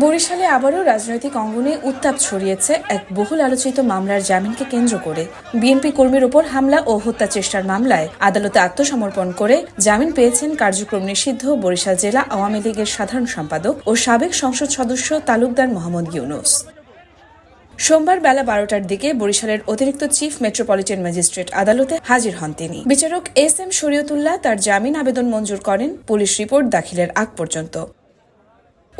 বরিশালে আবারও রাজনৈতিক অঙ্গনে উত্তাপ ছড়িয়েছে এক বহুল আলোচিত মামলার জামিনকে কেন্দ্র করে। বিএনপি কর্মীর ওপর হামলা ও হত্যা চেষ্টার মামলায় আদালতে আত্মসমর্পণ করে জামিন পেয়েছেন কার্যক্রম নিষিদ্ধ বরিশাল জেলা আওয়ামী লীগের সাধারণ সম্পাদক ও সাবেক সংসদ সদস্য তালুকদার মোহাম্মদ ইউনুস। সোমবার বেলা 12টার দিকে বরিশালের অতিরিক্ত চিফ মেট্রোপলিটন ম্যাজিস্ট্রেট আদালতে হাজির হন তিনি। বিচারক এস.এম. শরীয়তুল্লাহ তার জামিন আবেদন মঞ্জুর করেন পুলিশ রিপোর্ট দাখিলের আগ পর্যন্ত।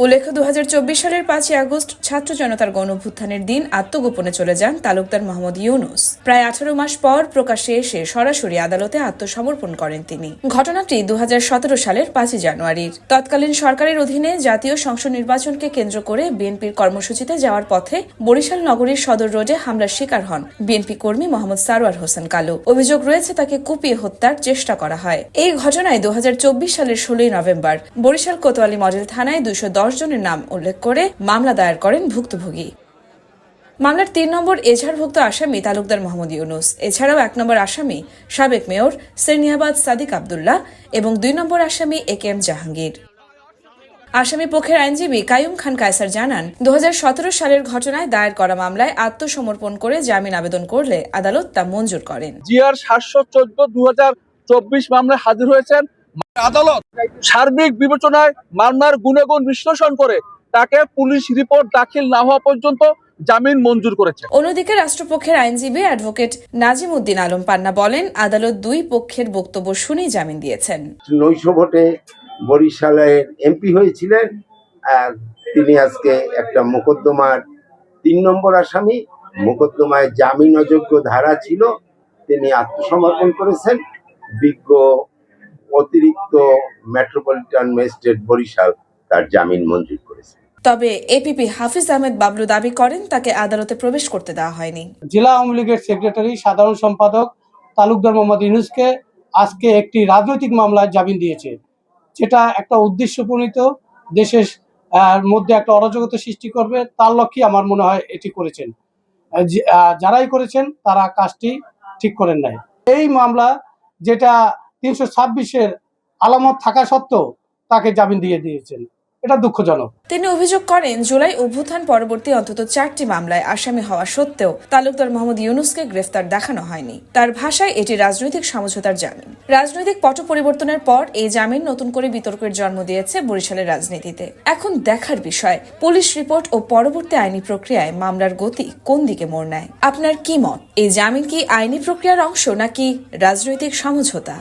উল্লেখ্য, 2024 সালের 5 আগস্ট ছাত্র জনতার গণঅভ্যুত্থানের দিন আত্মগোপনে চলে যান তালুকদার মোহাম্মদ ইউনুস। প্রায় 18 মাস পর প্রকাশ্যে এসে সরাসরি আদালতে আত্মসমর্পণ করেন তিনি। ঘটনাটি 2017 সালের 5 জানুয়ারির। তৎকালীন সরকারের অধীনে জাতীয় সংসদ নির্বাচনকে কেন্দ্র করে বিএনপির কর্মসূচিতে যাওয়ার পথে বরিশাল নগরীর সদর রোডে হামলার শিকার হন বিএনপি কর্মী মোহাম্মদ সারোয়ার হোসেন কালু। অভিযোগ রয়েছে তাকে কুপিয়ে হত্যার চেষ্টা করা হয়। এই ঘটনায় 2024 সালের 16 নভেম্বর বরিশাল কোতোয়ালি মডেল থানায় 210 জনের নাম উল্লেখ করে মামলা দায়ের করেন ভুক্তভোগী। মামলার 3 নম্বর এজাহারভুক্ত আসামি তালুকদার মোহাম্মদ ইউনুস, এছাড়াও 1 নম্বর আসামি সাবেক মেয়র সেরনিয়াবাদ সাদিক আব্দুল্লাহ এবং 2 নম্বর আসামি এ.কে.এম. জাহাঙ্গীর। আসামি পক্ষের আইনজীবী কাইয়ুম খান কায়সার জানান, 2017 সালের ঘটনায় দায়ের করা মামলায় আত্মসমর্পণ করে জামিন আবেদন করলে আদালত তা মঞ্জুর করেন। জিআর 714/2024 মামলায় হাজির হয়েছেন। আদালত সার্বিক বিবেচনায় মামলার গুণাগুণ বিশ্লেষণ করে তাকে পুলিশ রিপোর্ট দাখিল না হওয়া পর্যন্ত জামিন মঞ্জুর করেছে। অন্যদিকে রাষ্ট্রপক্ষের আইনজীবী অ্যাডভোকেট নাজিম উদ্দিন আলম পান্না বলেন, আদালত 2 পক্ষের বক্তব্য শুনেই জামিন দিয়েছেন। নৈশ ভোটে বরিশালের এমপি হয়েছিলেন, আর তিনি আজকে একটা মোকদ্দমার 3 নম্বর আসামি। মোকদ্দমায় জামিন অযোগ্য ধারা ছিল, তিনি আত্মসমর্পণ করেছেন। বিজ্ঞ অতিরিক্ত মেট্রোপলিটন ম্যাজিস্ট্রেট বরিশাল তার জামিন মঞ্জুর করেছে। তবে এপিপি হাফিজ আহমেদ বাবলু দাবি করেন তাকে আদালতে প্রবেশ করতে দেওয়া হয়নি। জেলা আওয়ামী লীগের সেক্রেটারি সাধারণ সম্পাদক তালুকদার মোহাম্মদ ইউনুসকে আজকে একটি রাজনৈতিক মামলায় জামিন দিয়েছে, যেটা একটা উদ্দেশ্যপ্রণীত দেশের মধ্যে একটা অরাজকতা সৃষ্টি করবে, তার লক্ষ্যে আমার মনে হয় এটি করেছেন। যারাই করেছেন তারা কাজটি ঠিক করেন নাই। এই মামলা যেটা 326-এর আলামত থাকা সত্ত্বেও তাকে জামিন দিয়ে দিয়েছেন, এটা দুঃখজনক। তিনি অভিযোগ করেন, জুলাই অভ্যুত্থান পরবর্তী অন্তত 4টি মামলায় আসামি হওয়া সত্ত্বেও তালুকদার মোহাম্মদ ইউনুসকে গ্রেফতার দেখানো হয়নি। তার ভাষায় এটি রাজনৈতিক সমঝোতার জামিন। রাজনৈতিক পট পরিবর্তনের পর এই জামিন নতুন করে বিতর্কের জন্ম দিয়েছে বরিশালের রাজনীতিতে। এখন দেখার বিষয়, পুলিশ রিপোর্ট ও পরবর্তী আইনি প্রক্রিয়ায় মামলার গতি কোন দিকে মোড় নেয়। আপনার কি মত? এই জামিন কি আইনি প্রক্রিয়ার অংশ নাকি রাজনৈতিক সমঝোতা?